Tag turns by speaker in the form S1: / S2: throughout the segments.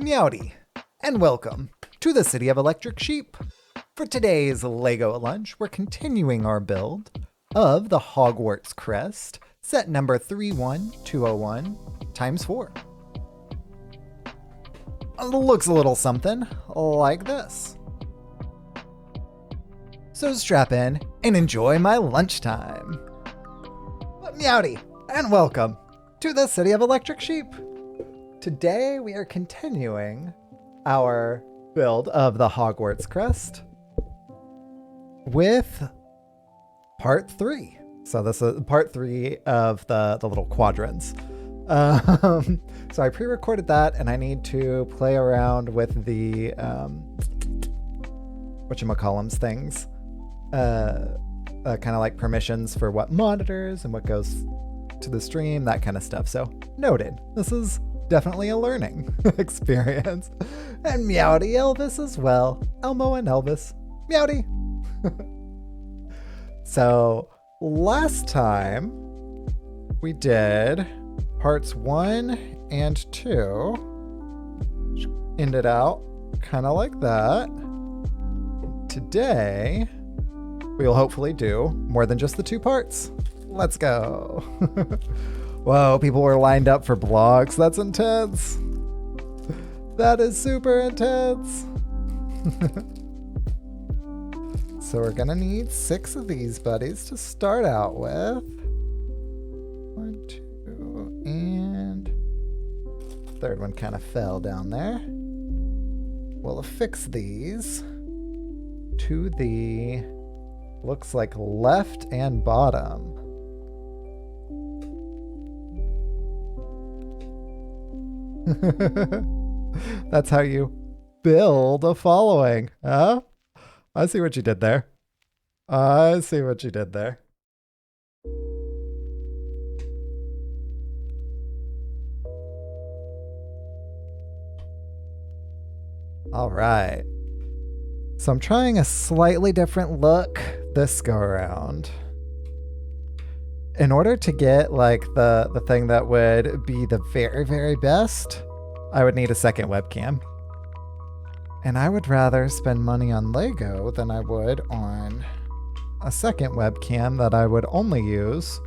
S1: Meowdy, and welcome to the City of Electric Sheep. For today's LEGO at Lunch, we're continuing our build of the Hogwarts Crest, set number 31201 times 4. Looks a little something like this. So strap in and enjoy my lunchtime. Meowdy, and welcome to the City of Electric Sheep. Today we are continuing our build of the Hogwarts Crest with part 3. So this is part 3 of the little quadrants. So I pre-recorded that, and I need to play around with the whatchamacallums things. Kind of like permissions for what monitors and what goes to the stream, that kind of stuff. So noted. This is definitely a learning experience. And Meowdy Elvis as well. Elmo and Elvis. Meowdy. So last time we did parts 1 and 2, which ended out kind of like that. Today we will hopefully do more than just the 2 parts. Let's go. Whoa, people were lined up for blocks. That's intense. That is super intense. So we're gonna need 6 of these buddies to start out with. 1, 2, and third one kind of fell down there. We'll affix these to the, looks like, left and bottom. That's how you build a following, huh? I see what you did there. I see what you did there. All right. So I'm trying a slightly different look this go around. In order to get like the thing that would be the very, very best, I would need a second webcam. And I would rather spend money on Lego than I would on a second webcam that I would only use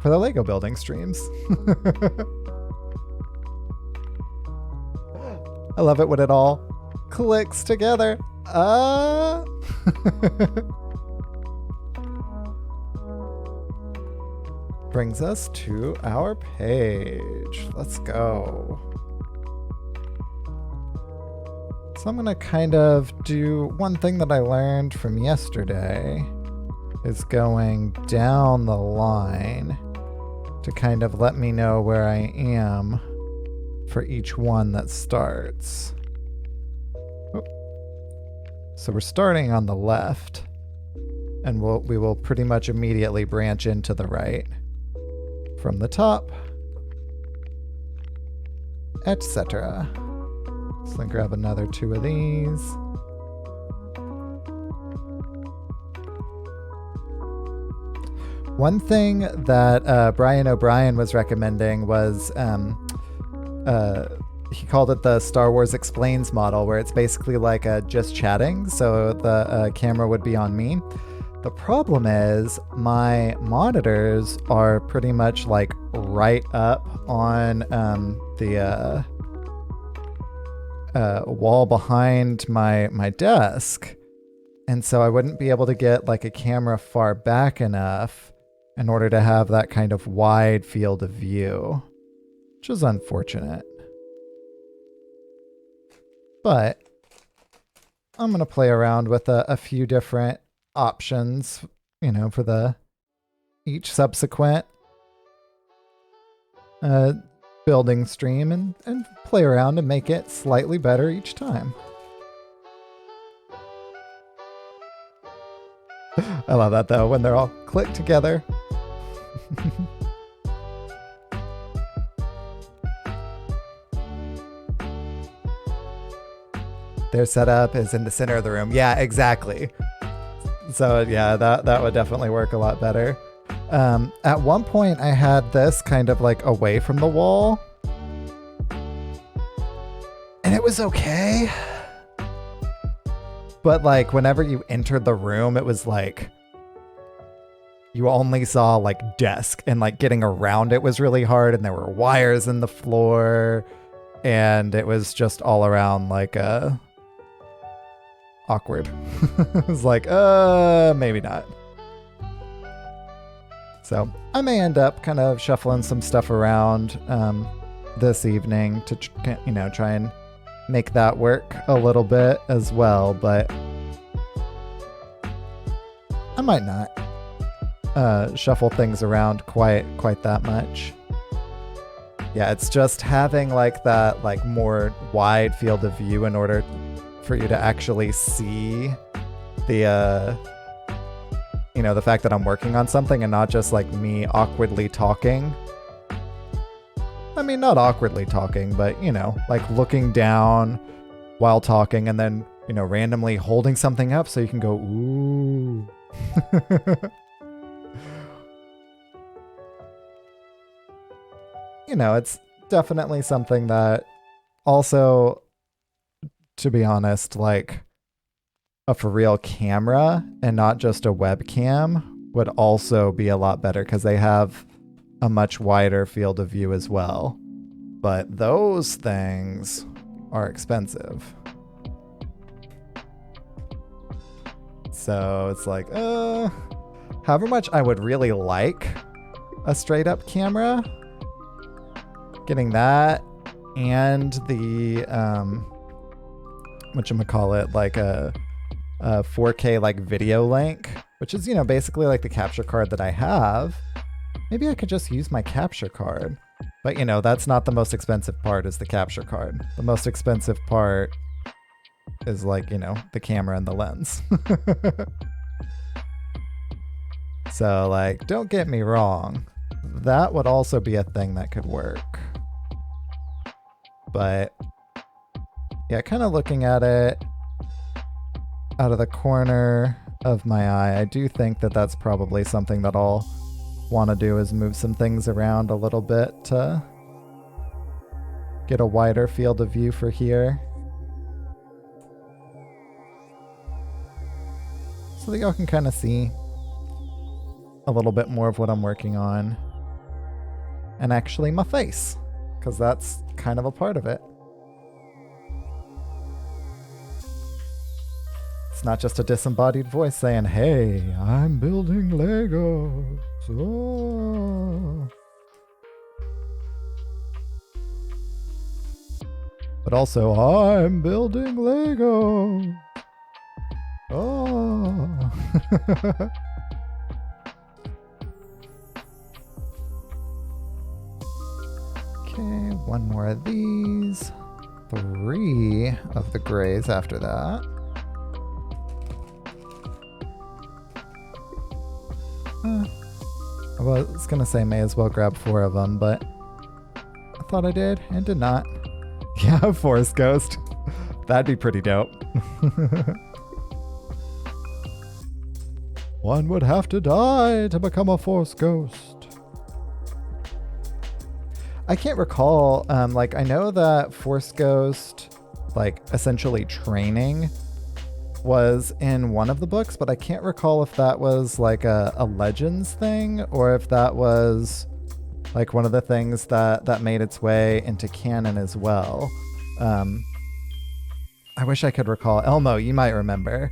S1: for the Lego building streams. I love it when it all clicks together. Brings us to our page. Let's go. So I'm gonna kind of do one thing that I learned from yesterday is going down the line to kind of let me know where I am for each one that starts. So we're starting on the left, and we will pretty much immediately branch into the right from the top, etc. So then grab another 2 of these. One thing that Brian O'Brien was recommending was he called it the Star Wars Explains model, where it's basically like just chatting, so the camera would be on me. The problem is my monitors are pretty much like right up on the wall behind my desk, and so I wouldn't be able to get like a camera far back enough in order to have that kind of wide field of view, which is unfortunate. But I'm gonna play around with a few different options, you know, for each subsequent building stream, and play around and make it slightly better each time. I love that though, when they're all clicked together. Their setup is in the center of the room. Yeah, exactly. So yeah, that would definitely work a lot better. At one point I had this kind of like away from the wall, and And it was okay. But like whenever you entered the room, it was like you only saw like desk, and like getting around it was really hard, and there were wires in the floor, and it was just all around like awkward. It was like, maybe not. So I may end up kind of shuffling some stuff around this evening to try and make that work a little bit as well, but I might not shuffle things around quite that much. Yeah, it's just having like that like more wide field of view in order for you to actually see the the fact that I'm working on something and not just like me awkwardly talking. I mean, not awkwardly talking, but like looking down while talking and then randomly holding something up so you can go ooh. It's definitely something that also, to be honest, like a for real camera and not just a webcam would also be a lot better because they have a much wider field of view as well. But those things are expensive. So it's like, however much I would really like a straight up camera, getting that and the whatchamacallit, like a 4K like video link, which is basically like the capture card that I have. Maybe I could just use my capture card, but that's not the most expensive part, is the capture card. The most expensive part is like the camera and the lens. So like, don't get me wrong, that would also be a thing that could work. But yeah, kind of looking at it out of the corner of my eye, I do think that that's probably something that I'll want to do, is move some things around a little bit to get a wider field of view for here. So that y'all can kind of see a little bit more of what I'm working on. And actually my face, because that's kind of a part of it. It's not just a disembodied voice saying, hey, I'm building Legos. Oh. But also, I'm building Legos. Oh. Okay, one more of these. 3 of the grays after that. I was gonna say may as well grab 4 of them, but I thought I did and did not. Yeah, Forest Ghost. That'd be pretty dope. One would have to die to become a Force Ghost. I can't recall, like I know that Force Ghost, like essentially training, was in one of the books, but I can't recall if that was like a Legends thing or if that was like one of the things that made its way into canon as well. I wish I could recall. Elmo, you might remember.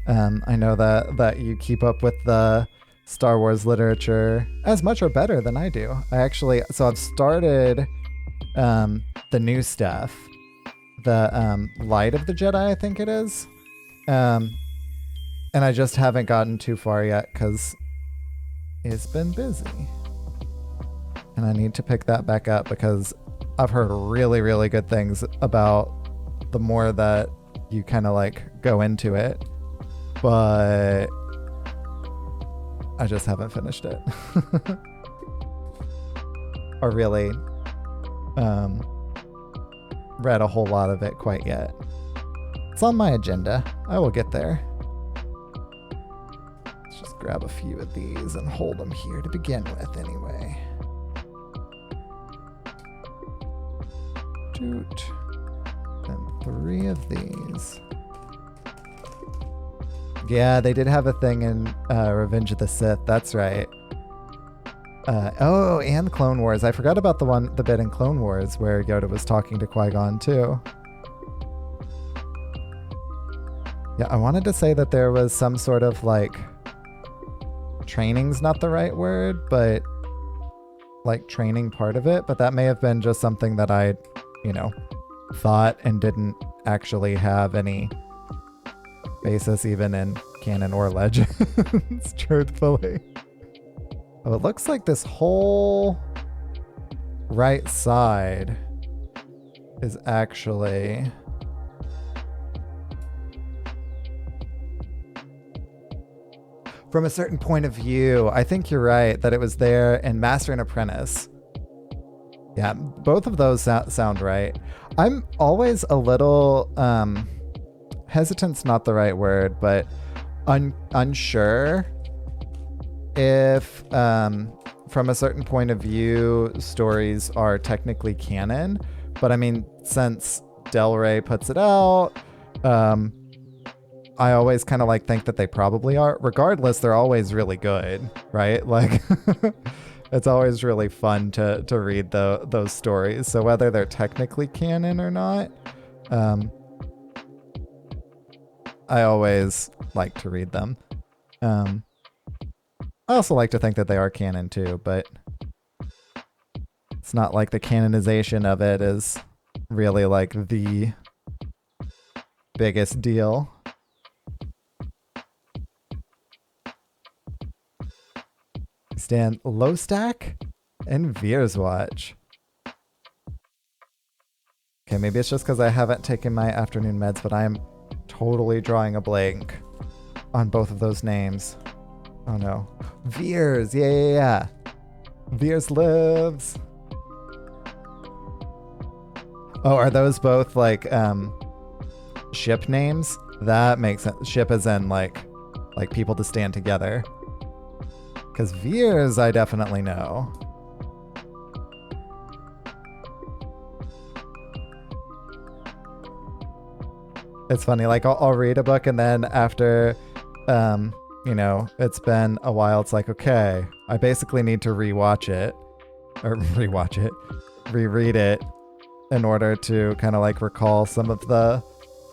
S1: I know that you keep up with the Star Wars literature as much or better than I do. So I've started the new stuff, the Light of the Jedi, I think it is. And I just haven't gotten too far yet because it's been busy. And I need to pick that back up because I've heard really, really good things about the more that you kind of like go into it. But I just haven't finished it. Or really read a whole lot of it quite yet. It's on my agenda. I will get there. Let's just grab a few of these and hold them here to begin with anyway. Toot. And 3 of these. Yeah, they did have a thing in Revenge of the Sith. That's right. Oh, and Clone Wars. I forgot about the bit in Clone Wars where Yoda was talking to Qui-Gon too. Yeah, I wanted to say that there was some sort of like training's not the right word, but like training part of it, but that may have been just something that I, thought and didn't actually have any basis even in canon or legends, truthfully. Oh, it looks like this whole right side is actually... From a certain point of view, I think you're right that it was there in Master and Apprentice. Yeah, both of those sound right. I'm always a little hesitant's not the right word, but unsure if from a certain point of view stories are technically canon. But I mean, since Del Rey puts it out, I always kind of like think that they probably are. Regardless, they're always really good, right? Like it's always really fun to read those stories. So whether they're technically canon or not, I always like to read them. I also like to think that they are canon too, but it's not like the canonization of it is really like the biggest deal. Stand low stack and Veer's watch. Okay, maybe it's just because I haven't taken my afternoon meds, but I am totally drawing a blank on both of those names. Oh no. Veers, yeah. Veers lives. Oh, are those both like ship names? That makes sense. Ship as in like people to stand together. Because Veers, I definitely know. It's funny, like I'll read a book and then after, it's been a while, it's like, okay, I basically need to reread it in order to kind of like recall some of the,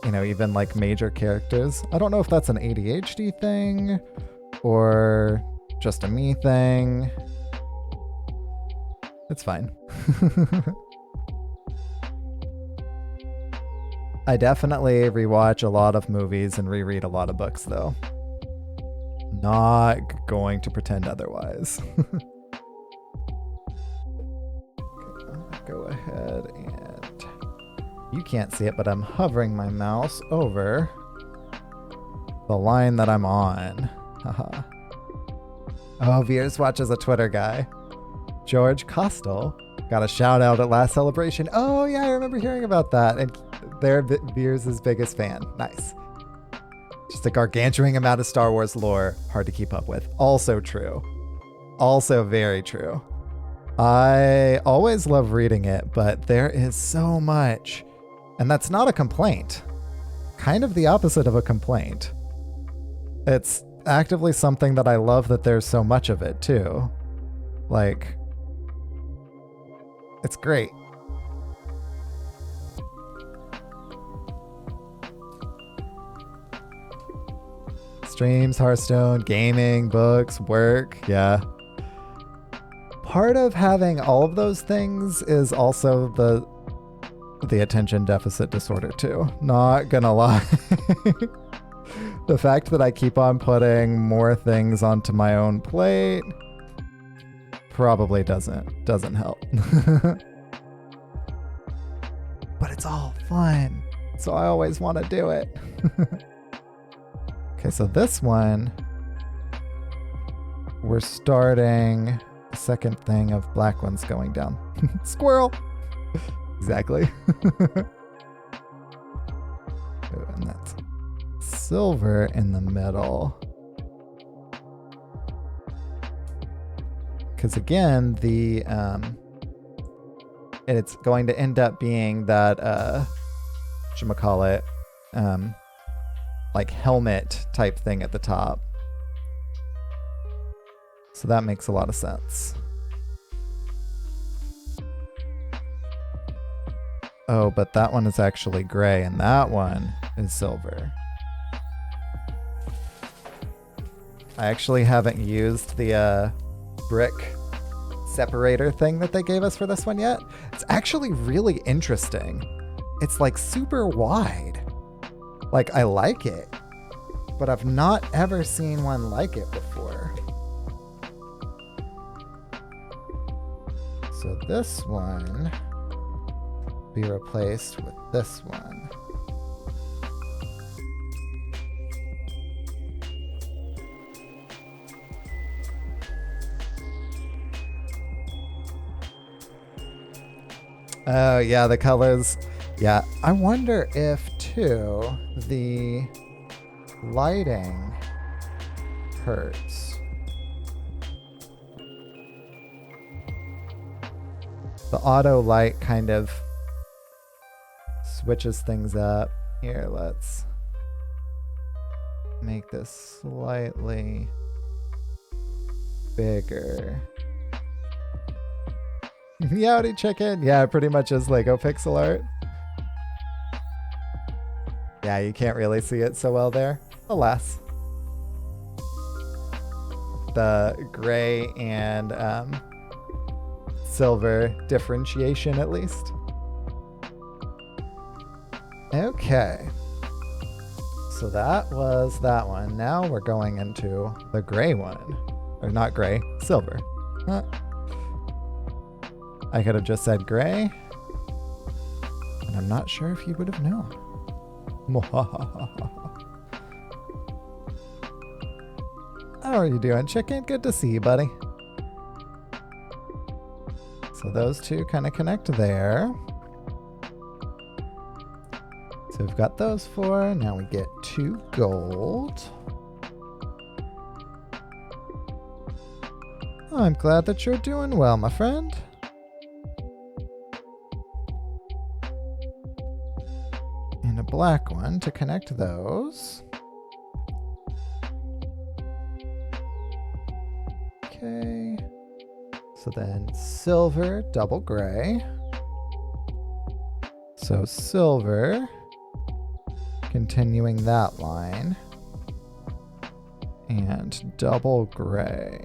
S1: even like major characters. I don't know if that's an ADHD thing or just a me thing. It's fine. I definitely rewatch a lot of movies and reread a lot of books, though. Not going to pretend otherwise. Go ahead and... You can't see it, but I'm hovering my mouse over the line that I'm on. Haha. Oh, Veers watches a Twitter guy. George Costel got a shout out at last celebration. Oh yeah, I remember hearing about that. And they're Veers' biggest fan. Nice. Just a gargantuan amount of Star Wars lore. Hard to keep up with. Also true. Also very true. I always love reading it, but there is so much. And that's not a complaint. Kind of the opposite of a complaint. It's actively something that I love that there's so much of it too. Like, it's great. Streams, Hearthstone, gaming, books, work, yeah. Part of having all of those things is also the attention deficit disorder too. Not gonna lie. The fact that I keep on putting more things onto my own plate probably doesn't help. But it's all fun, so I always want to do it. Okay, so this one, we're starting a second thing of black ones going down. Squirrel! Exactly. Ooh, and that's silver in the middle. Because again, it's going to end up being that whatchamacallit, like helmet type thing at the top. So that makes a lot of sense. Oh, but that one is actually gray and that one is silver. I actually haven't used the brick separator thing that they gave us for this one yet. It's actually really interesting. It's like super wide. Like, I like it, but I've not ever seen one like it before. So this one be replaced with this one. Oh, yeah, the colors. Yeah, I wonder if, too, the lighting hurts. The auto light kind of switches things up. Here, let's make this slightly bigger. Yowdy chicken. Yeah, it pretty much is Lego pixel art. Yeah, you can't really see it so well there. Alas. The gray and silver differentiation, at least. Okay. So that was that one. Now we're going into the gray one. Or not gray, silver. Huh. I could have just said gray, and I'm not sure if you would have known. How are you doing, chicken? Good to see you, buddy. So those two kind of connect there. So we've got those four. Now we get 2 gold. I'm glad that you're doing well, my friend. And a black one to connect those. Okay. So then silver, double gray. So silver, continuing that line. And double gray.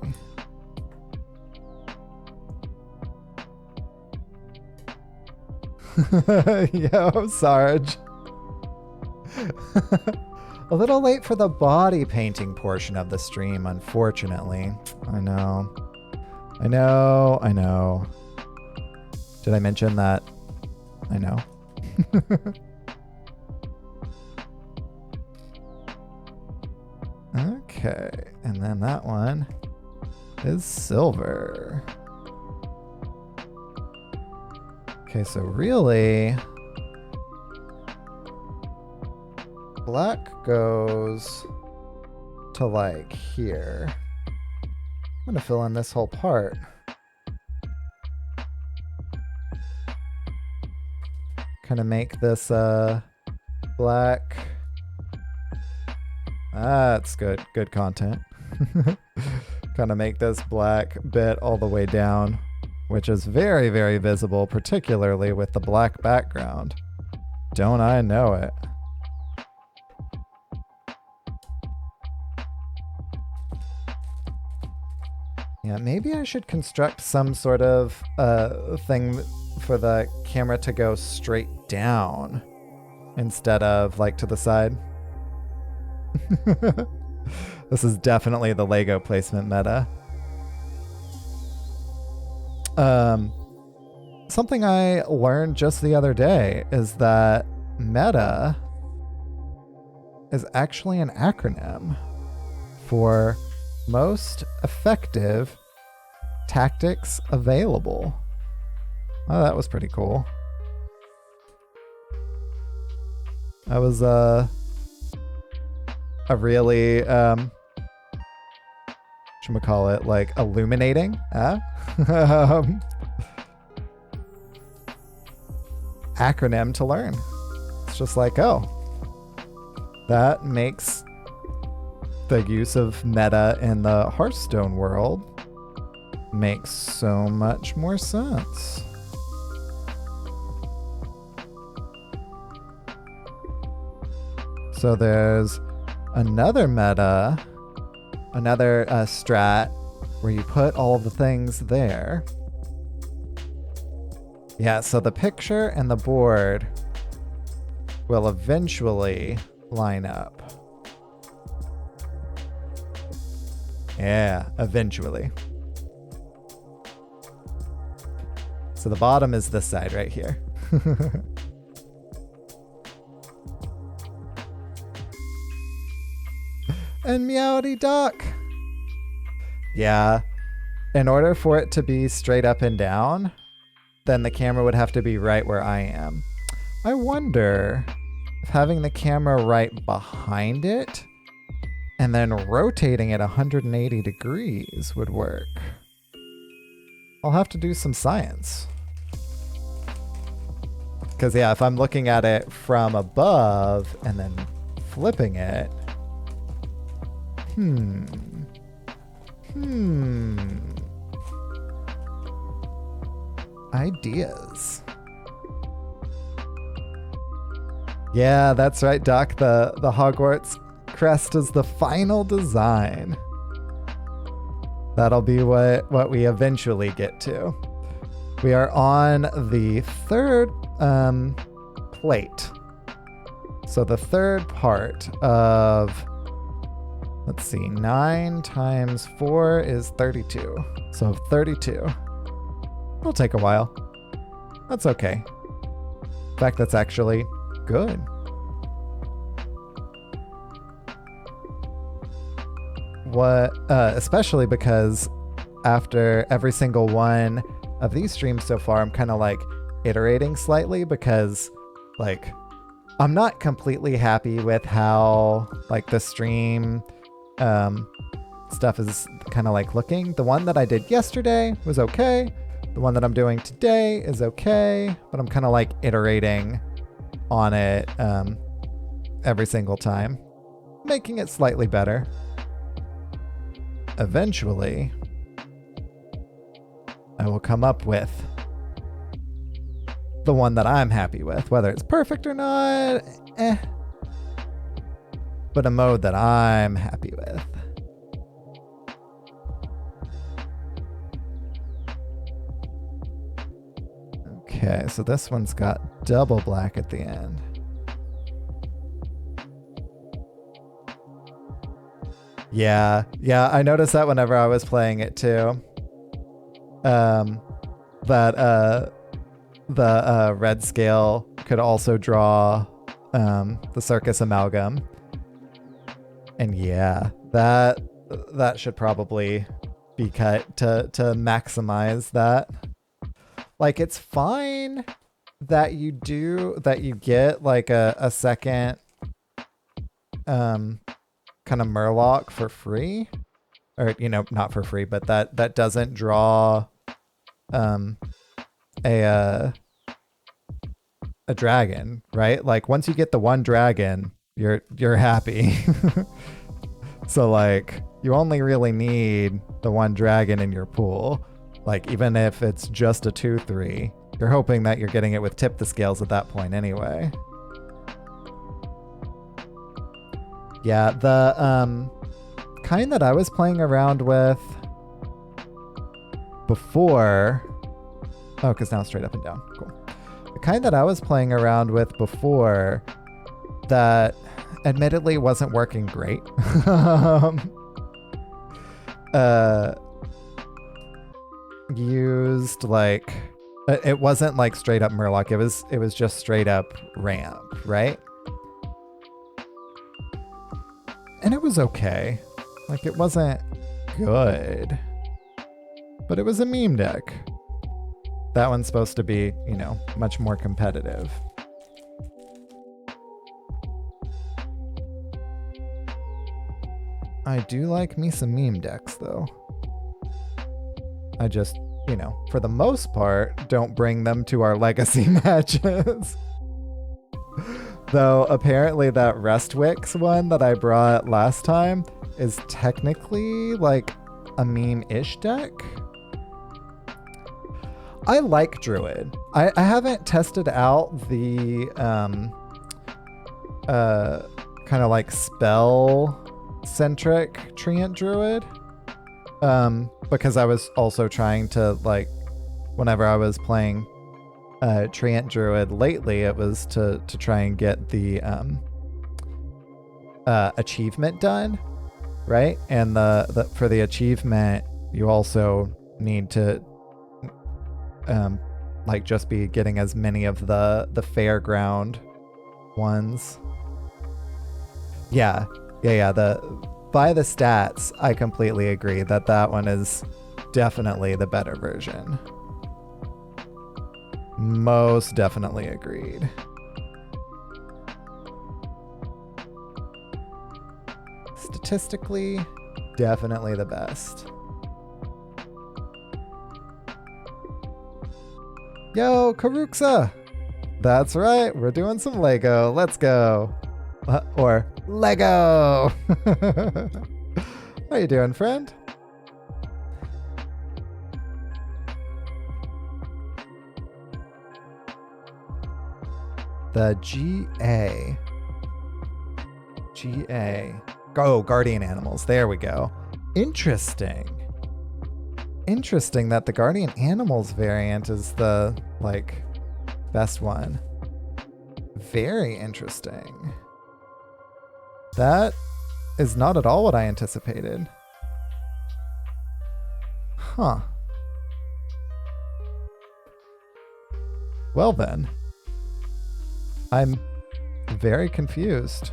S1: Yo, Sarge. A little late for the body painting portion of the stream, unfortunately. I know. Did I mention that? I know. Okay, and then that one is silver. Okay, so really, black goes to like here. I'm gonna fill in this whole part. Kind of make this black. That's good content. Kind of make this black bit all the way down, which is very, very visible, particularly with the black background. Don't I know it? Yeah, maybe I should construct some sort of thing for the camera to go straight down instead of like to the side. This is definitely the Lego placement meta. Something I learned just the other day is that meta is actually an acronym for most effective tactics available. Oh, that was pretty cool. That was a really whatchamacallit, like illuminating, acronym to learn. It's it's just like, oh, that makes the use of meta in the Hearthstone world makes so much more sense. So there's another meta, another strat where you put all the things there. Yeah, so the picture and the board will eventually line up. Yeah, eventually. So the bottom is this side right here. And Meowdy Duck. Yeah, in order for it to be straight up and down, then the camera would have to be right where I am. I wonder if having the camera right behind it and then rotating it 180 degrees would work. I'll have to do some science. Because yeah, if I'm looking at it from above and then flipping it, ideas. Yeah, that's right, Doc. The Hogwarts Crest is the final design. That'll be what we eventually get to. We are on the third plate. So the third part of, let's see, 9 times 4 is 32. So 32. It'll take a while. That's okay. In fact, that's actually good. Especially because after every single one of these streams so far, I'm kind of like iterating slightly because like I'm not completely happy with how like the stream stuff is kind of like looking. The one that I did yesterday was okay. The one that I'm doing today is okay, but I'm kind of like iterating on it every single time, making it slightly better. Eventually, I will come up with the one that I'm happy with, whether it's perfect or not, but a mode that I'm happy with. Okay, so this one's got double black at the end. Yeah, I noticed that whenever I was playing it too. That the red scale could also draw the circus amalgam. And yeah, that should probably be cut to maximize that. Like, it's fine that you get like a second kind of Murloc for free, or not for free, but that doesn't draw a dragon, right? Like once you get the one dragon, you're happy. So like you only really need the one dragon in your pool. Like even if it's just a 2/3, you're hoping that you're getting it with tip the scales at that point anyway. Yeah, the kind that I was playing around with before, because now it's straight up and down. Cool. The kind that I was playing around with before that admittedly wasn't working great. Used like, it wasn't like straight up Murloc. It was just straight up ramp, right? And it was okay. Like, it wasn't good, but it was a meme deck. That one's supposed to be, much more competitive. I do like me some meme decks, though. I just, for the most part, don't bring them to our legacy matches. Though apparently that Restwix one that I brought last time is technically like a meme-ish deck. I like Druid. I haven't tested out the kind of like spell-centric Treant Druid. Because I was also trying to, like, whenever I was playing Treant Druid lately, it was to try and get the achievement done, right? And the for the achievement, you also need to like just be getting as many of the fairground ones. Yeah. By the stats, I completely agree that one is definitely the better version. Most definitely agreed. Statistically, definitely the best. Yo, Karuxa! That's right, we're doing some Lego. Let's go. Or Lego! How you doing, friend? The GA. Oh, Guardian Animals. There we go. Interesting that the Guardian Animals variant is the, like, best one. Very interesting. That is not at all what I anticipated. Huh. Well then. I'm very confused.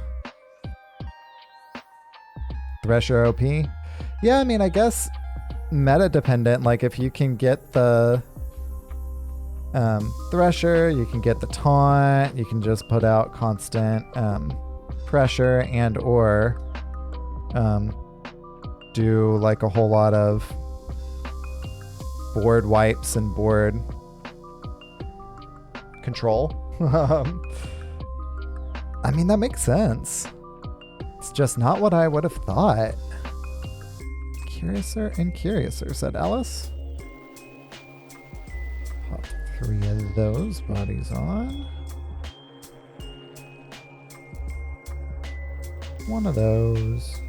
S1: Thresher OP? Yeah, I mean, I guess meta dependent. Like, if you can get the Thresher, you can get the taunt, you can just put out constant pressure and or do like a whole lot of board wipes and board control. I mean, that makes sense. It's just not what I would have thought. Curiouser and Curiouser, said Alice. Pop 3 of those bodies on. 1 of those.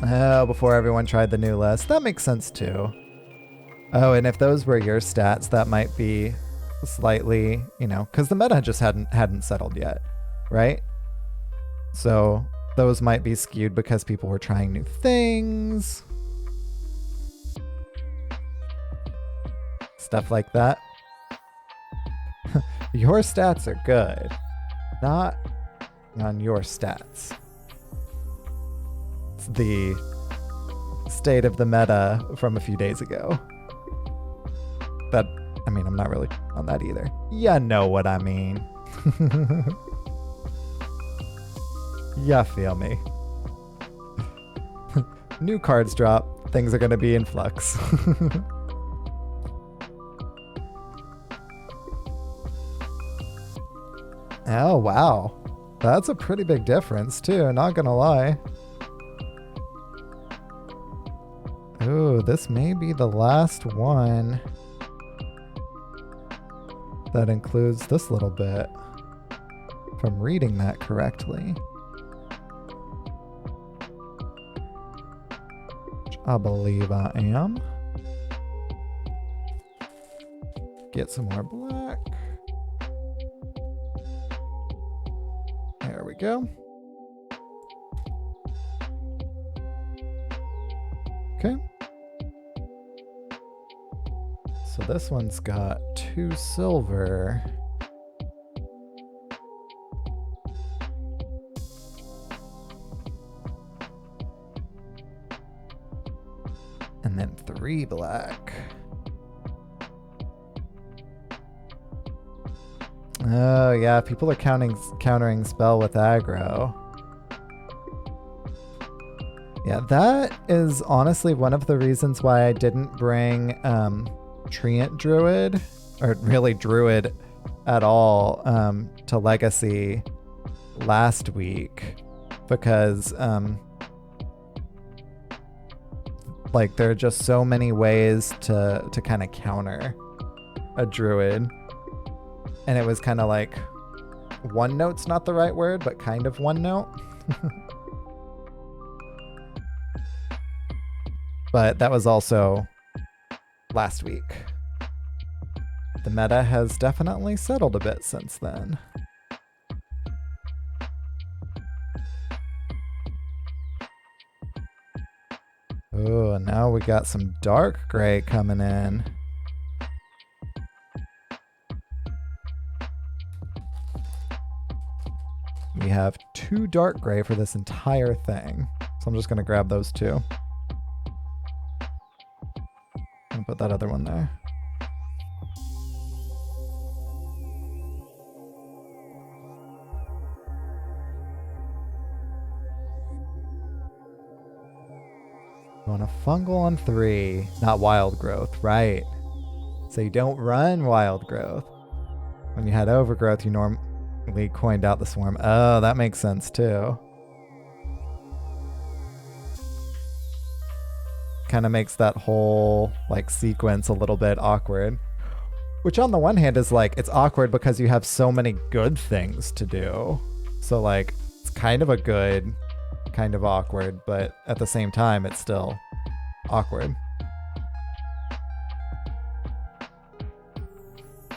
S1: Oh, before everyone tried the new list. That makes sense too. Oh, and if those were your stats, that might be slightly, because the meta just hadn't settled yet, right? So those might be skewed because people were trying new things. Stuff like that. Your stats are good. Not on your stats. It's the state of the meta from a few days ago. I'm not really on that either. You know what I mean. Ya feel me. New cards drop. Things are going to be in flux. Oh, wow. That's a pretty big difference, too. Not gonna lie. Ooh, this may be the last one that includes this little bit, if I'm reading that correctly. Which I believe I am. Get some more black. There we go. Okay. So this one's got 2 silver. And then 3 black. Oh yeah, people are countering spell with aggro. Yeah, that is honestly one of the reasons why I didn't bring Treant Druid or really druid at all to legacy last week because like there are just so many ways to kind of counter a druid, and it was kind of like one note's not the right word, but kind of one note. But that was also last week. The meta has definitely settled a bit since then. Oh, and now we got some dark gray coming in. We have 2 dark gray for this entire thing. So I'm just going to grab those 2. And put that other one there. You want a fungal on 3, not wild growth, right? So you don't run wild growth. When you had overgrowth, you normally coined out the swarm. Oh, that makes sense too. Kind of makes that whole like sequence a little bit awkward. Which on the one hand is like, it's awkward because you have so many good things to do. So like, it's kind of a good, kind of awkward, but at the same time, it's still awkward.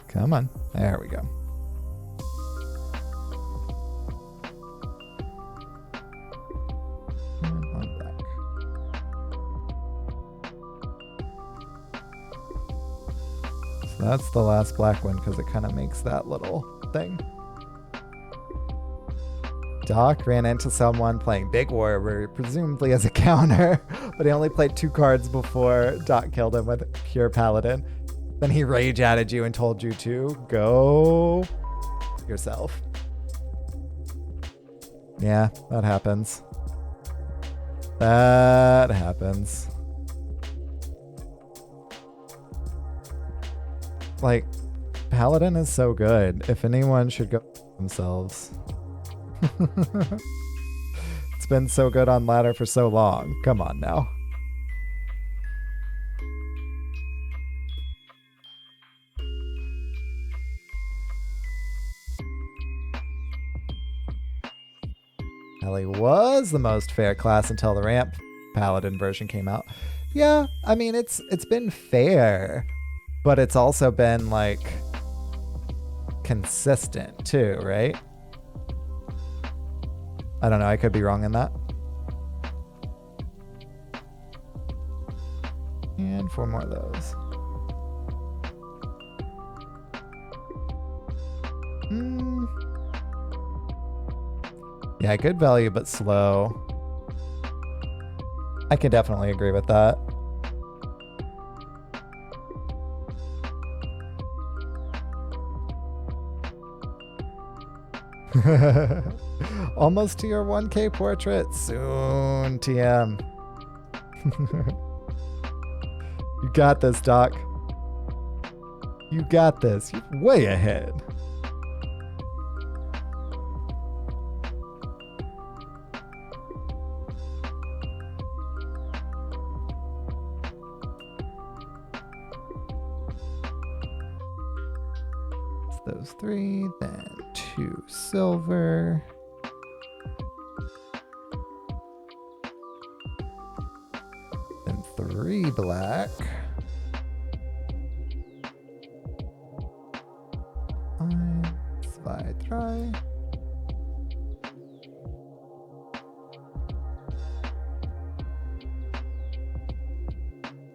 S1: Come on. There we go. And one black. So that's the last black one because it kind of makes that little thing. Doc ran into someone playing Big Warrior, presumably as a counter, but he only played 2 cards before Doc killed him with Pure Paladin. Then he rage-added you and told you to go yourself. Yeah, that happens. That happens. Like, Paladin is so good. If anyone should go themselves. It's been so good on ladder for so long. Come on now. Ellie was the most fair class until the ramp Paladin version came out. Yeah, I mean it's been fair, but it's also been like consistent too, right? I don't know, I could be wrong in that. And 4 more of those. Yeah, good value, but slow. I can definitely agree with that. Almost to your 1K portrait. Soon, TM. You got this, Doc. You got this. You're way ahead. Those 3, then 2 silver. Then 3 black. 1, 2, 3.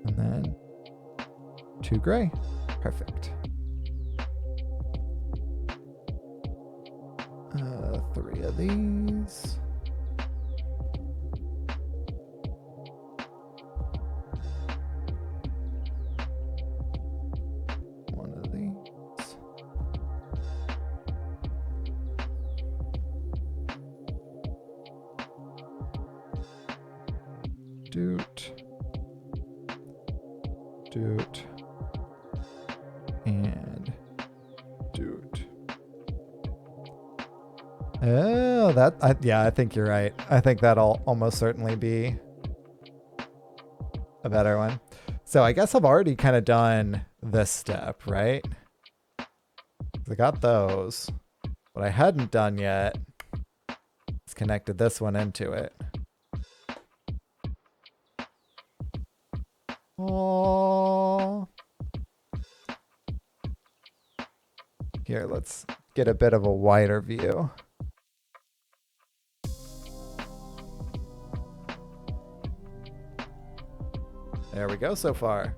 S1: And then 2 gray. Perfect. 3 of these. One of these. Doot. Doot. And Oh, yeah, I think you're right. I think that'll almost certainly be a better one. So I guess I've already kind of done this step, right? I got those. What I hadn't done yet is connected this one into it. Oh. Here, let's get a bit of a wider view. There we go so far.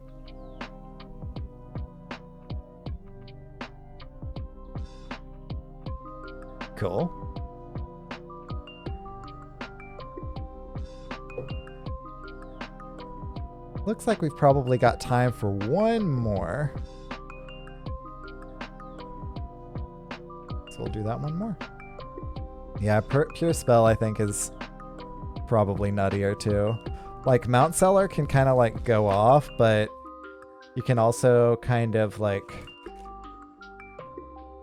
S1: Cool. Looks like we've probably got time for one more. So we'll do that one more. Yeah, Pure Spell I think is probably nuttier too. Like Mount Seller can kind of like go off, but you can also kind of like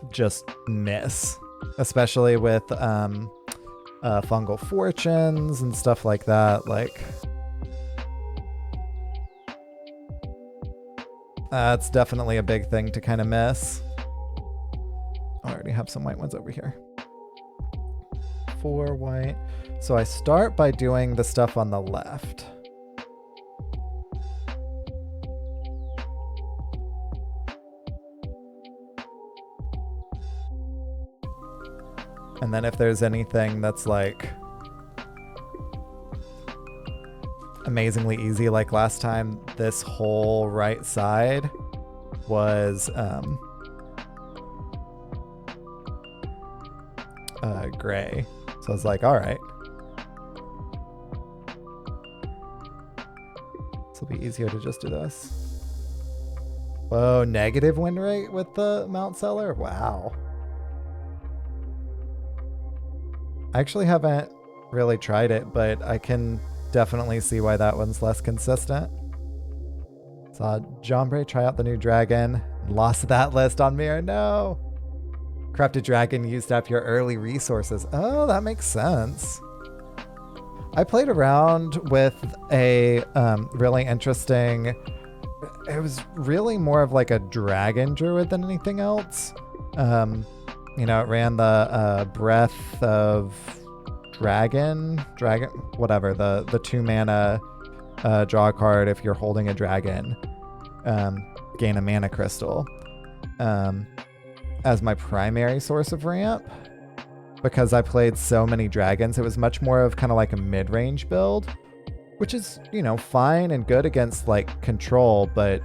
S1: just miss, especially with fungal fortunes and stuff like that. Like that's definitely a big thing to kind of miss. I already have some white ones over here. 4 white. So I start by doing the stuff on the left. And then if there's anything that's like amazingly easy, like last time, this whole right side was gray. So I was like, all right. This will be easier to just do this. Whoa, negative win rate with the Mount Seller? Wow. I actually haven't really tried it, but I can definitely see why that one's less consistent. Saw Jombre try out the new dragon. Lost that list on Mirror. No. Corrupted dragon used up your early resources. Oh, that makes sense. I played around with a really interesting... It was really more of like a dragon druid than anything else. You know, it ran the Breath of Dragon, whatever, the 2 mana draw card if you're holding a dragon, gain a mana crystal, as my primary source of ramp. Because I played so many dragons, it was much more of kind of like a mid-range build, which is, you know, fine and good against like control, but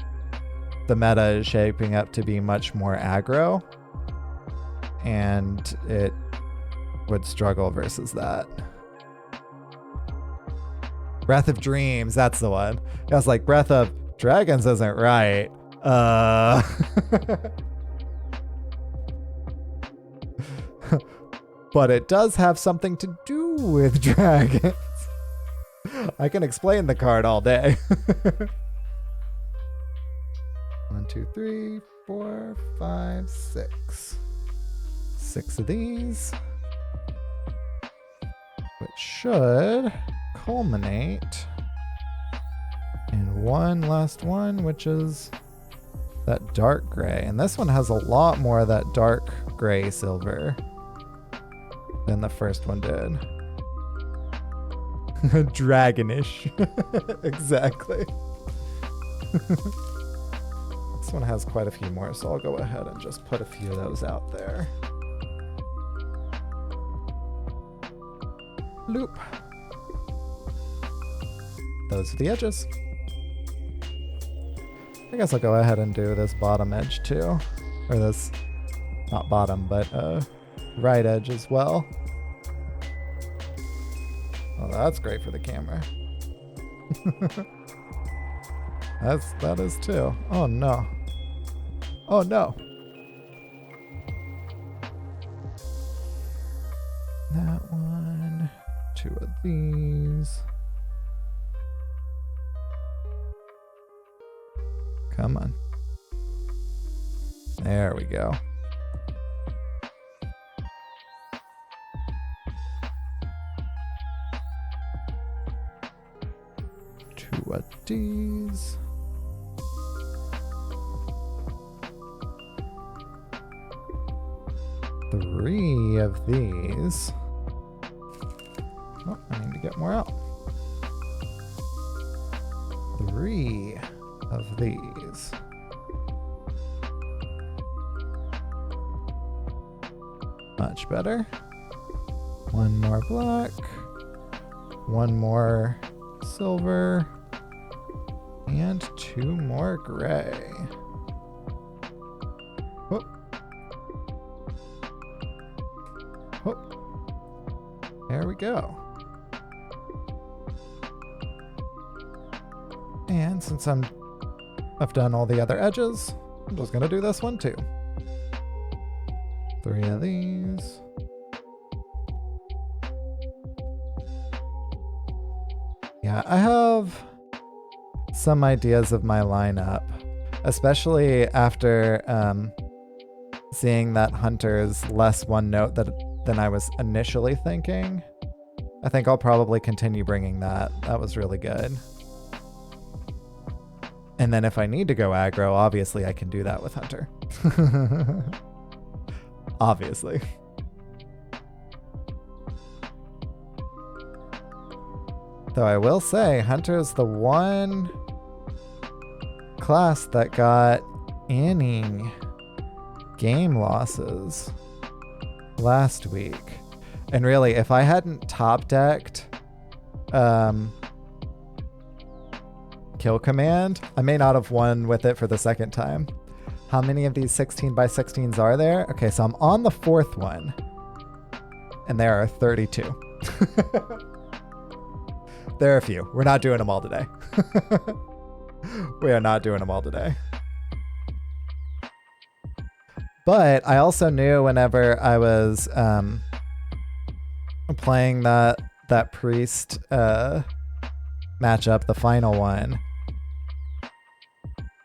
S1: the meta is shaping up to be much more aggro, and it would struggle versus that. Breath of Dreams, that's the one. I was like, Breath of Dragons isn't right. But it does have something to do with dragons. I can explain the card all day. 1, 2, 3, 4, 5, 6. 6 of these. Which should culminate in one last one, which is that dark gray. And this one has a lot more of that dark gray silver than the first one did. Dragonish. Exactly. This one has quite a few more, so I'll go ahead and just put a few of those out there. Loop. Those are the edges. I guess I'll go ahead and do this bottom edge too. Or this, not bottom, but right edge as well. Oh, that's great for the camera. That is too. Oh no. Oh no. That one. 2 of these. Come on. There we go. 2 of these. Three of these. Oh, I need to get more out. 3 of these. Much better. 1 more black. 1 more silver. And 2 more gray. Whoop. Whoop. There we go. And since I've done all the other edges, I'm just gonna do this one too. 3 of these. Yeah, I have some ideas of my lineup, especially after seeing that Hunter's less one note than I was initially thinking. I think I'll probably continue bringing that. That was really good. And then if I need to go aggro, obviously I can do that with Hunter. Obviously. Though I will say, Hunter's the one class that got any game losses last week. And really, if I hadn't top decked Kill Command, I may not have won with it for the second time. How many of these 16 by 16s are there? Okay, so I'm on the 4th one. And there are 32. There are a few. We're not doing them all today. We are not doing them all today. But I also knew whenever I was playing that priest matchup, the final one,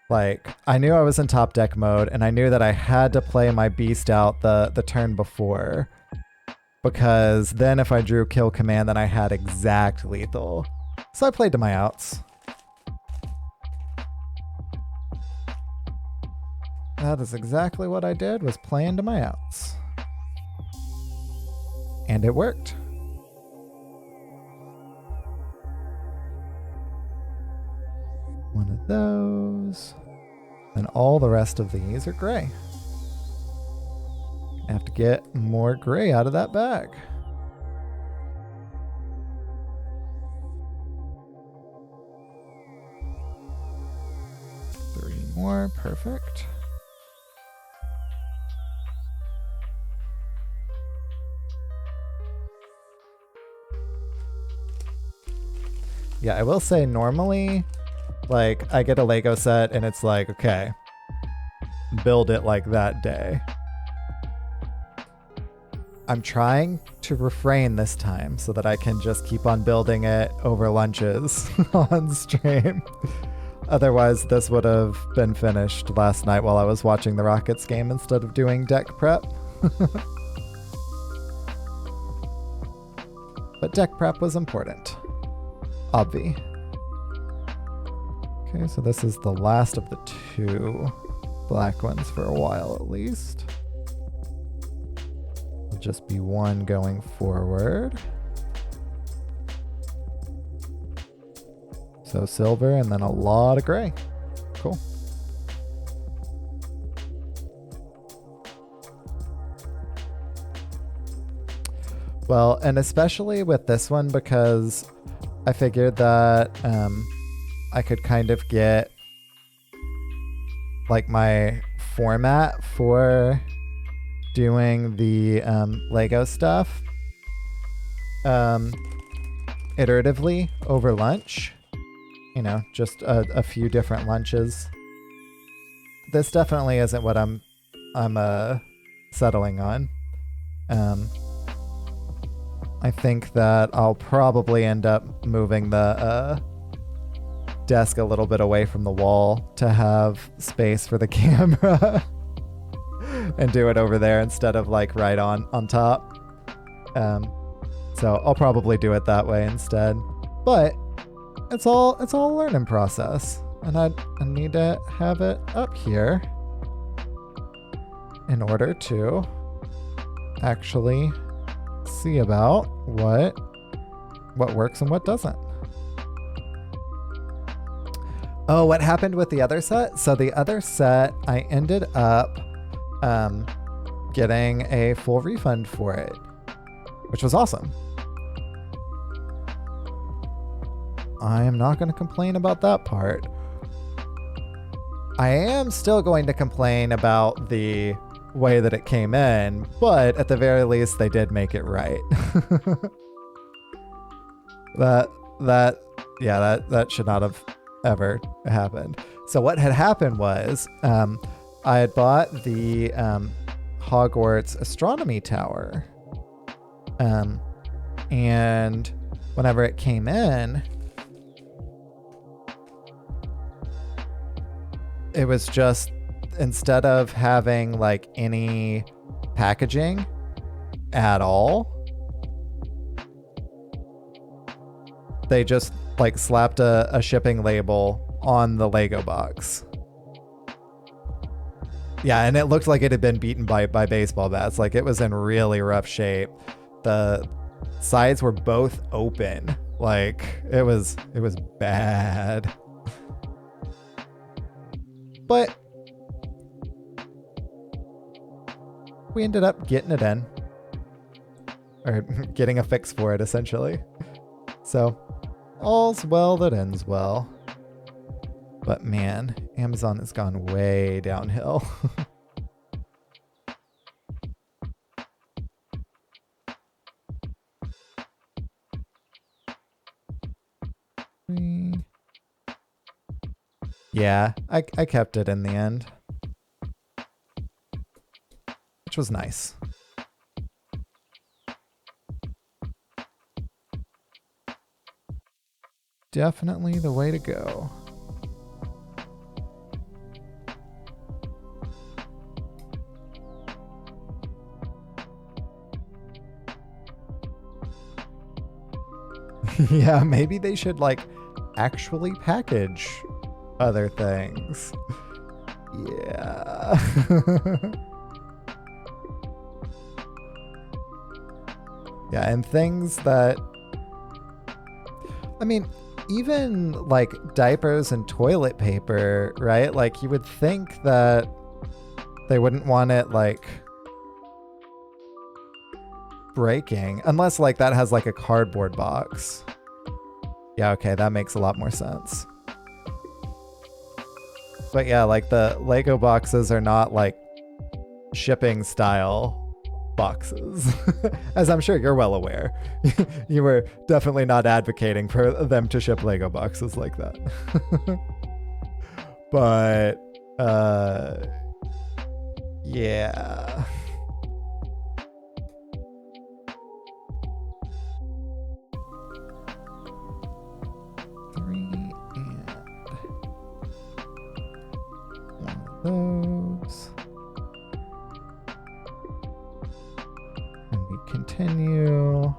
S1: like, I knew I was in top deck mode, and I knew that I had to play my beast out the turn before, because then if I drew Kill Command, then I had exact lethal. So I played to my outs. That is exactly what I did, was play into my outs. And it worked. One of those. And all the rest of these are gray. I have to get more gray out of that bag. Three more, perfect. Yeah, I will say normally, like, I get a Lego set and it's like, okay, build it like that day. I'm trying to refrain this time so that I can just keep on building it over lunches on stream. Otherwise, this would have been finished last night while I was watching the Rockets game instead of doing deck prep. But deck prep was important. Obvi. Okay, so this is the last of the 2 black ones for a while at least. It'll just be 1 going forward. So silver and then a lot of gray. Cool. Well, and especially with this one, because I figured that I could kind of get like my format for doing the Lego stuff iteratively over lunch. You know, just a few different lunches. This definitely isn't what I'm settling on. I think that I'll probably end up moving the desk a little bit away from the wall to have space for the camera and do it over there instead of like right on top. So I'll probably do it that way instead. But it's all a learning process. And I need to have it up here in order to actually see about what works and what doesn't. Oh, what happened with the other set? So the other set, I ended up getting a full refund for it, which was awesome. I am not going to complain about that part. I am still going to complain about the way that it came in, but at the very least, they did make it right. That should not have ever happened. So what had happened was I had bought the Hogwarts astronomy tower, and whenever it came in, it was just, instead of having like any packaging at all, they just like slapped a shipping label on the Lego box. Yeah, and it looked like it had been beaten by baseball bats. Like, it was in really rough shape. The sides were both open. Like, it was bad. But we ended up getting it in. Or getting a fix for it, essentially. So, all's well that ends well. But man, Amazon has gone way downhill. Yeah, I kept it in the end, which was nice. Definitely the way to go. Yeah, maybe they should like actually package other things. Yeah. Yeah, and things that, I mean, even like diapers and toilet paper, right? Like, you would think that they wouldn't want it like breaking, unless like that has like a cardboard box. Yeah, okay, that makes a lot more sense. But yeah, like the Lego boxes are not like shipping style boxes, as I'm sure you're well aware. You were definitely not advocating for them to ship Lego boxes like that. But yeah. Those. And we continue.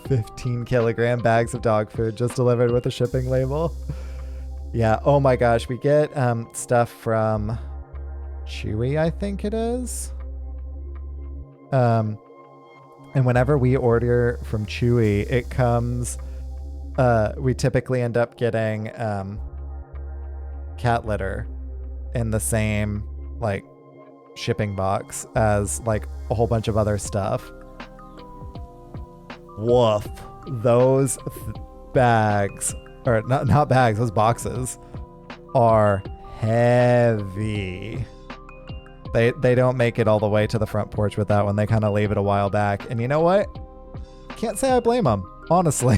S1: $15-kilogram bags of dog food just delivered with a shipping label. Yeah, oh my gosh, we get stuff from Chewy, I think it is. And whenever we order from Chewy, it comes, we typically end up getting cat litter in the same like shipping box as like a whole bunch of other stuff. Woof. Those bags, or not bags, those boxes are heavy. They don't make it all the way to the front porch with that one. They kind of leave it a while back. And you know what? Can't say I blame them, honestly.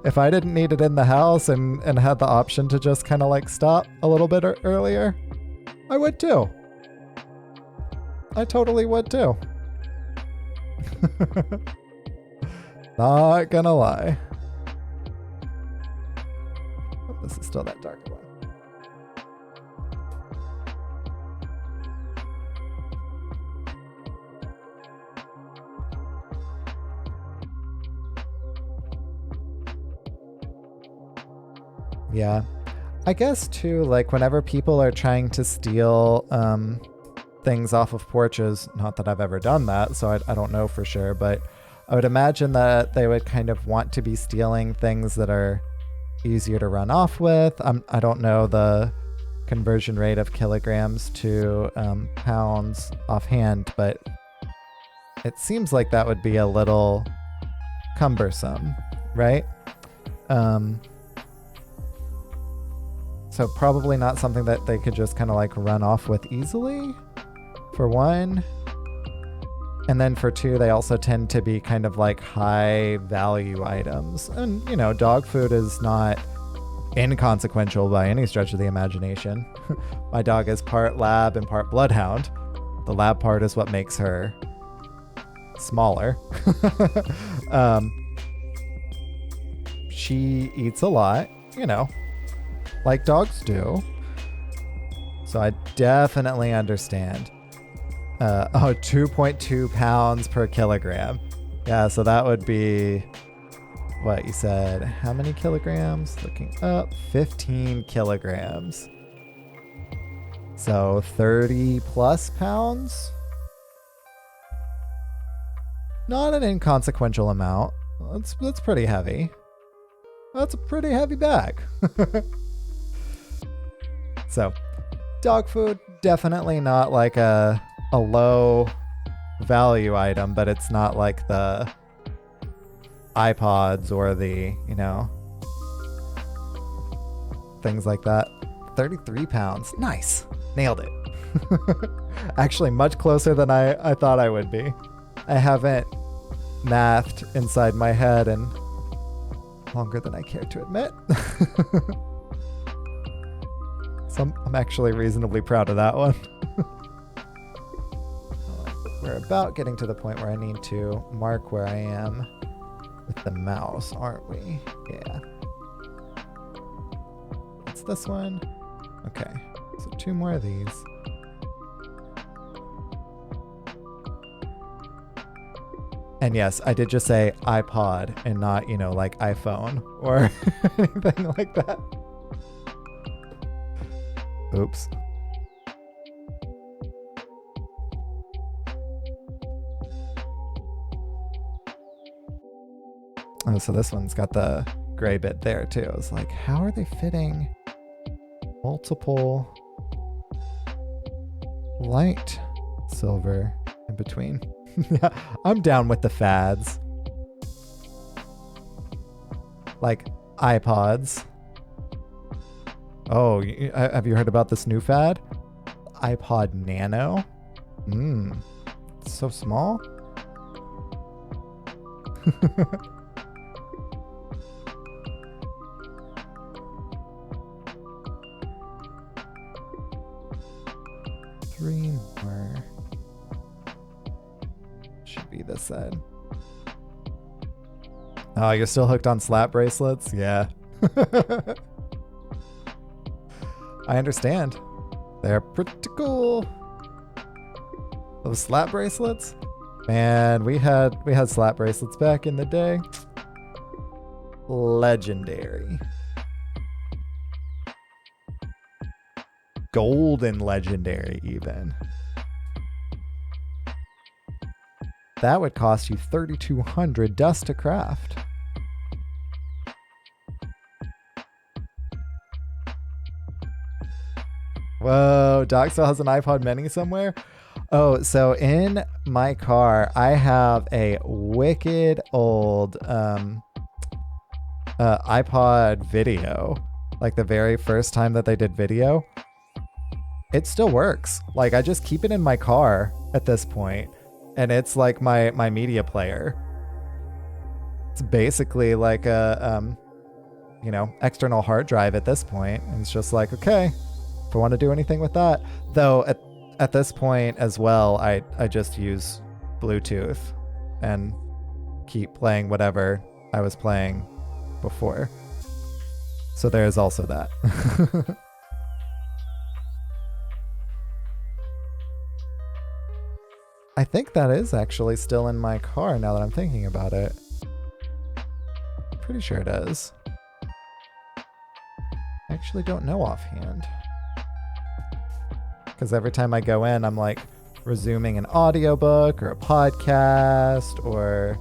S1: If I didn't need it in the house and had the option to just kind of like stop a little bit earlier, I would too. I totally would too. Not gonna lie. Oh, this is still that dark one. Yeah. I guess too, like whenever people are trying to steal things off of porches, not that I've ever done that, so I don't know for sure, but I would imagine that they would kind of want to be stealing things that are easier to run off with. I don't know the conversion rate of kilograms to pounds offhand, but it seems like that would be a little cumbersome, right? So probably not something that they could just kind of like run off with easily, for one. And then for two, they also tend to be kind of like high value items. And, you know, dog food is not inconsequential by any stretch of the imagination. My dog is part lab and part bloodhound. The lab part is what makes her smaller. She eats a lot, you know, like dogs do. So I definitely understand. 2.2 pounds per kilogram. Yeah, so that would be what you said. How many kilograms? Looking up, 15 kilograms. So 30 plus pounds. Not an inconsequential amount. That's pretty heavy. That's a pretty heavy bag. So, dog food, definitely not like a low value item, but it's not like the iPods or the, you know, things like that. 33 pounds. Nice. Nailed it. Actually, much closer than I thought I would be. I haven't mathed inside my head in longer than I care to admit. So I'm actually reasonably proud of that one. We're about getting to the point where I need to mark where I am with the mouse, aren't we? Yeah. It's this one. Okay, so 2 more of these. And yes, I did just say iPod and not, you know, like iPhone or anything like that. Oops. Oh, so this one's got the gray bit there too. I was like, how are they fitting multiple light silver in between? Yeah, I'm down with the fads. Like iPods. Oh, have you heard about this new fad? iPod Nano? It's so small. Three more. Should be this side. Oh, you're still hooked on slap bracelets? Yeah. I understand. They're pretty cool. Those slap bracelets? Man, we had slap bracelets back in the day. Legendary. Golden legendary even. That would cost you 3,200 dust to craft. Whoa, Doc still has an iPod mini somewhere? Oh, so in my car, I have a wicked old iPod video. Like the very first time that they did video. It still works. Like I just keep it in my car at this point, and it's like my media player. It's basically like a you know, external hard drive at this point. And it's just like, okay, if I want to do anything with that. Though at this point as well, I just use Bluetooth and keep playing whatever I was playing before. So there's also that. I think that is actually still in my car now that I'm thinking about it. Pretty sure it is. actually don't know offhand. Because every time I go in, I'm like resuming an audiobook or a podcast or.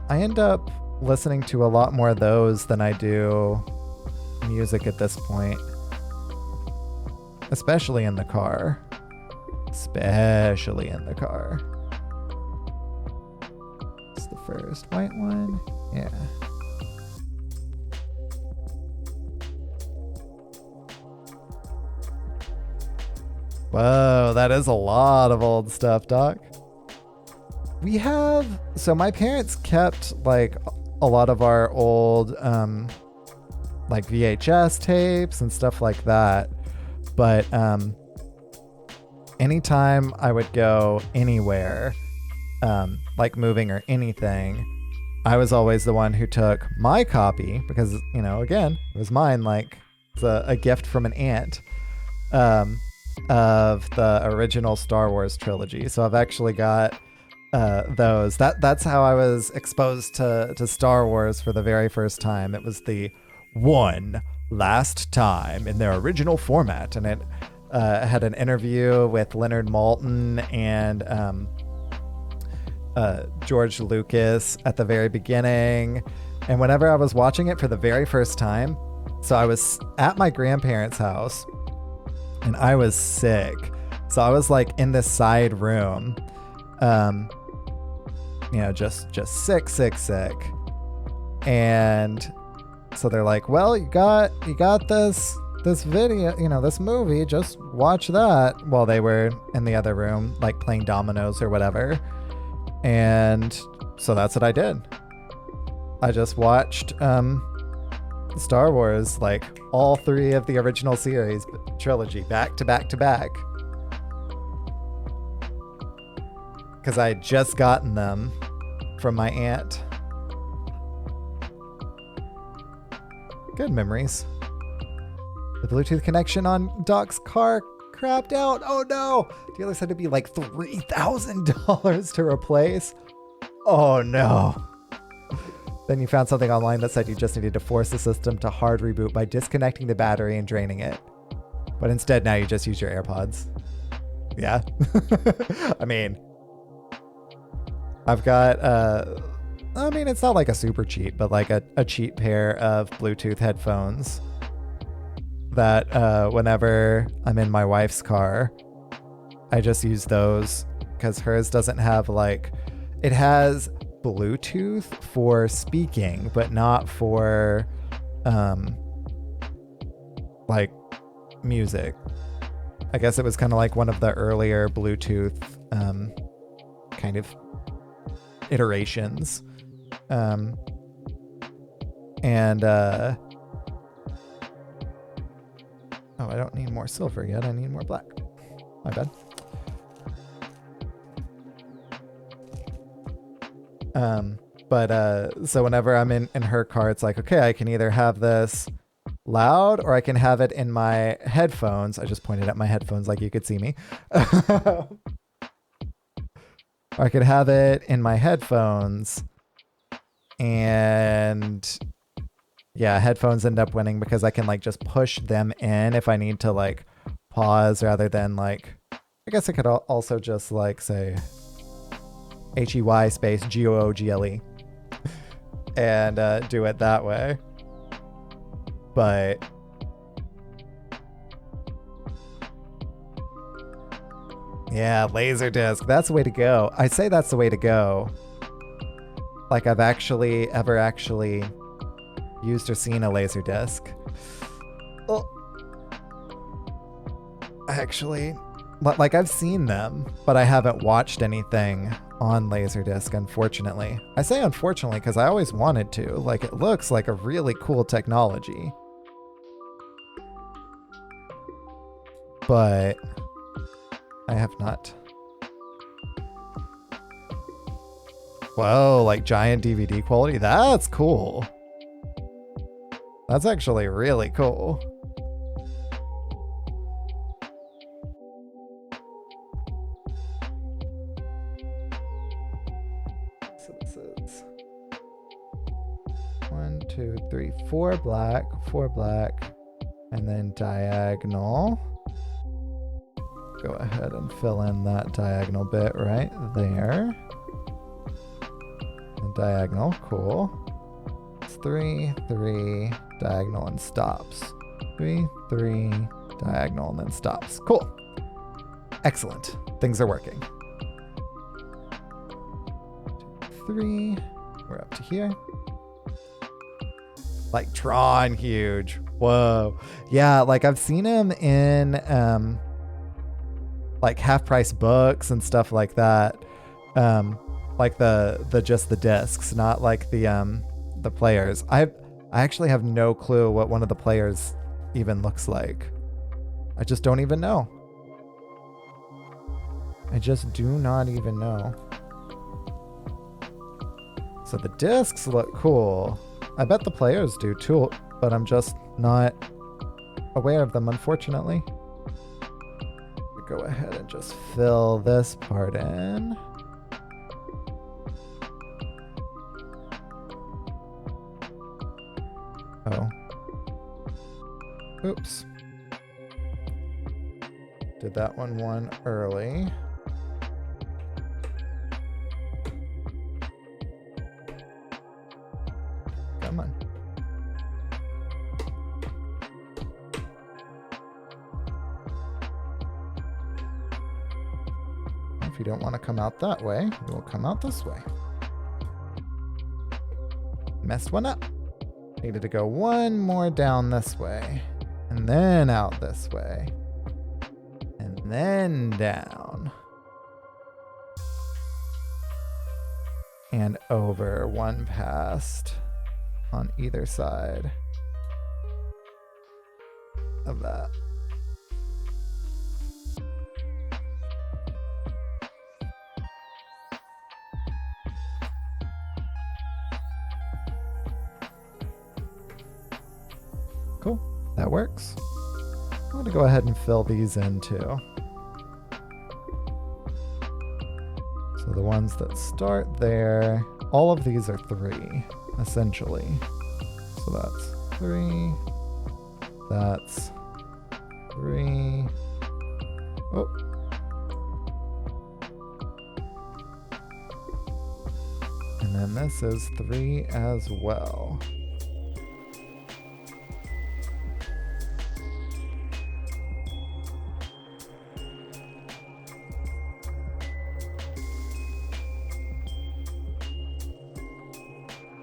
S1: I end up listening to a lot more of those than I do music at this point. Especially in the car. Especially in the car. It's the first white one. Yeah. Whoa, that is a lot of old stuff, Doc. So my parents kept like a lot of our old like VHS tapes and stuff like that. But anytime I would go anywhere, like moving or anything, I was always the one who took my copy because, you know, again, it was mine, like it's a gift from an aunt, of the original Star Wars trilogy. So I've actually got those. That's how I was exposed to Star Wars for the very first time. It was the one last time in their original format, and it had an interview with Leonard Maltin and George Lucas at the very beginning. And whenever I was watching it for the very first time, so I was at my grandparents' house and I was sick. So I was like in this side room, you know, just sick. And so they're like, well, you got this video, you know, this movie, just watch that, while they were in the other room, like playing dominoes or whatever. And so that's what I did. I just watched Star Wars, like all three of the original series trilogy, back to back to back. Because I had just gotten them from my aunt. Good memories. The Bluetooth connection on Doc's car crapped out. Oh no! Dealers had to be like $3,000 to replace. Oh no. Then you found something online that said you just needed to force the system to hard reboot by disconnecting the battery and draining it. But instead now you just use your AirPods. Yeah. I mean, I've got, I mean, it's not like a super cheap, but like a cheap pair of Bluetooth headphones that whenever I'm in my wife's car, I just use those because hers doesn't have like, it has Bluetooth for speaking, but not for like music. I guess it was kind of like one of the earlier Bluetooth kind of iterations. And oh, I don't need more silver yet. I need more black. My bad. So whenever I'm in her car, it's like, okay, I can either have this loud or I can have it in my headphones. I just pointed at my headphones like you could see me. Or I could have it in my headphones, and yeah, headphones end up winning because I can like just push them in if I need to like pause, rather than like, I guess I could also just like say HEY space GOOGLE and do it that way. But yeah, Laserdisc, that's the way to go. I say that's the way to go. Like I've actually used or seen a Laserdisc. Well, actually, like I've seen them, but I haven't watched anything on Laserdisc, unfortunately. I say unfortunately because I always wanted to. Like, it looks like a really cool technology. But I have not. Whoa, like giant DVD quality? That's cool. That's actually really cool. So this is 4 black, and then diagonal. Go ahead and fill in that diagonal bit right there. And diagonal, cool. It's 3, 3, diagonal, and stops. 3, 3, diagonal, and then stops. Cool. Excellent. Things are working. 3, we're up to here. Like Tron huge. Whoa. Yeah, like I've seen him in like half price books and stuff like that. Like the just the discs, not like the players. I actually have no clue what one of the players even looks like. I just don't even know. I just do not even know. So the discs look cool. I bet the players do too, but I'm just not aware of them, unfortunately. Go ahead and just fill this part in. Oh. Oops. Did that one early. Come on. If you don't want to come out that way, you will come out this way. Messed one up. Needed to go one more down this way. And then out this way. And then down. And over one past on either side of that. Cool, that works. I'm going to go ahead and fill these in too. So the ones that start there, all of these are 3, essentially. So that's 3, that's 3. Oh. And then this is 3 as well.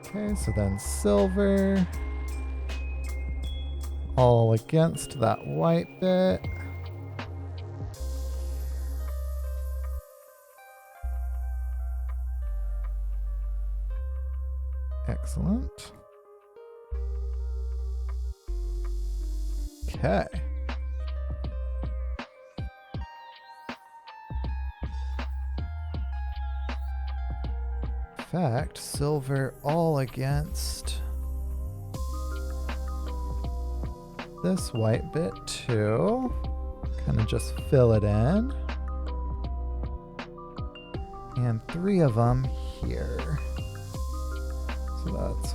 S1: Okay, so then silver, all against that white bit. Excellent. Okay. Fact, silver all against this white bit too. Kind of just fill it in. And 3 of them here. So that's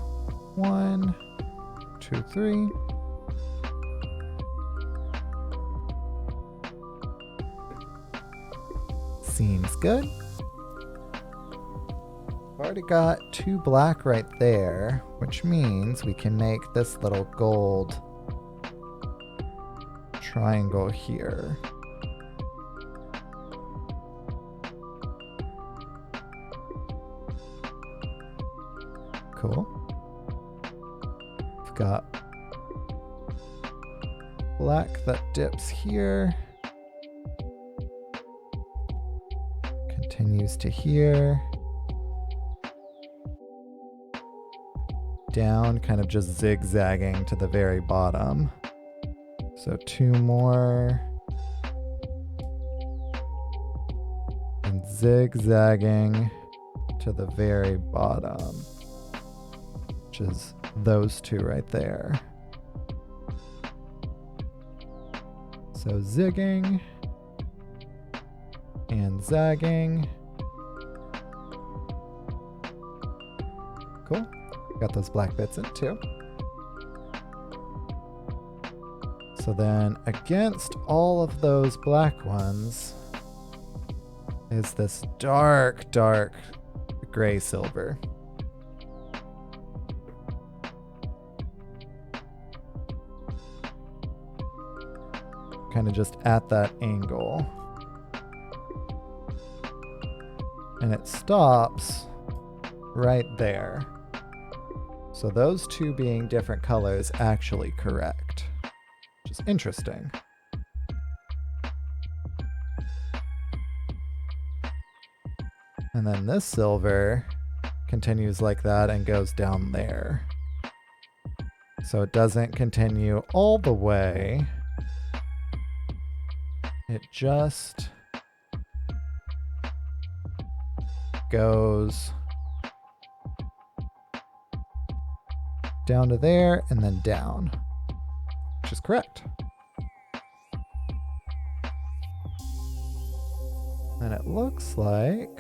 S1: 1, 2, 3. Seems good. Already got 2 black right there, which means we can make this little gold triangle here. Cool. We've got black that dips here, continues to here. Down, kind of just zigzagging to the very bottom. So 2 more. And zigzagging to the very bottom, which is those 2 right there. So zigging and zagging. Cool. Got those black bits in too. So then against all of those black ones is this dark, dark gray silver. Kind of just at that angle. And it stops right there. So those two being different colors actually correct, which is interesting. And then this silver continues like that and goes down there. So it doesn't continue all the way. It just goes down to there and then down, which is correct. And it looks like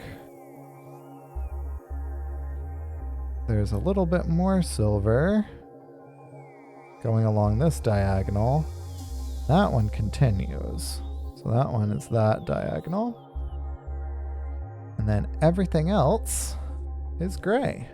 S1: there's a little bit more silver going along this diagonal. That one continues. So that one is that diagonal. And then everything else is gray.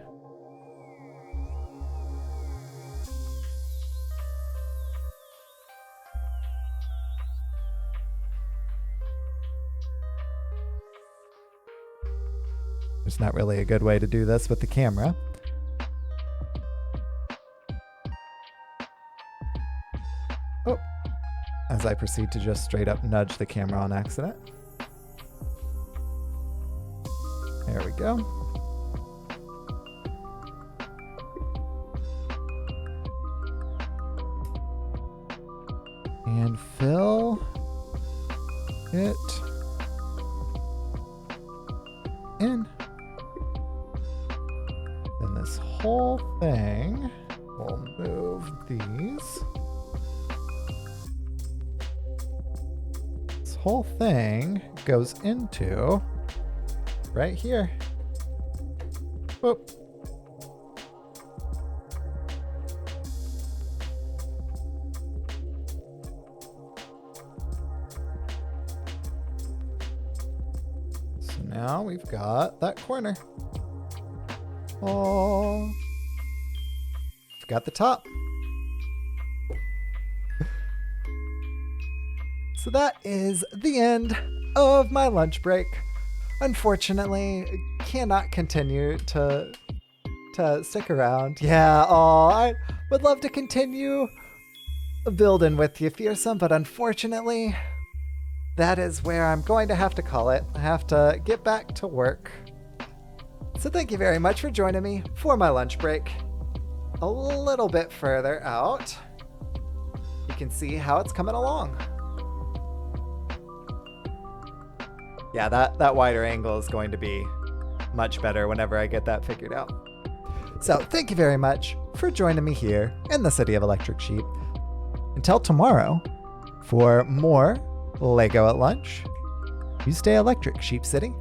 S1: There's not really a good way to do this with the camera. Oh, as I proceed to just straight up nudge the camera on accident. There we go. And fill it in. Then this whole thing, we'll move these. This whole thing goes into right here. Whoop. So now we've got that corner. Oh, we've got the top. So that is the end of my lunch break. Unfortunately, cannot continue to stick around. Yeah, I would love to continue building with you, Fearsome, but unfortunately, that is where I'm going to have to call it. I have to get back to work. So thank you very much for joining me for my lunch break. A little bit further out, you can see how it's coming along. Yeah, that wider angle is going to be much better whenever I get that figured out. So thank you very much for joining me here in the City of Electric Sheep. Until tomorrow, for more Lego at Lunch, you stay electric, Sheep City.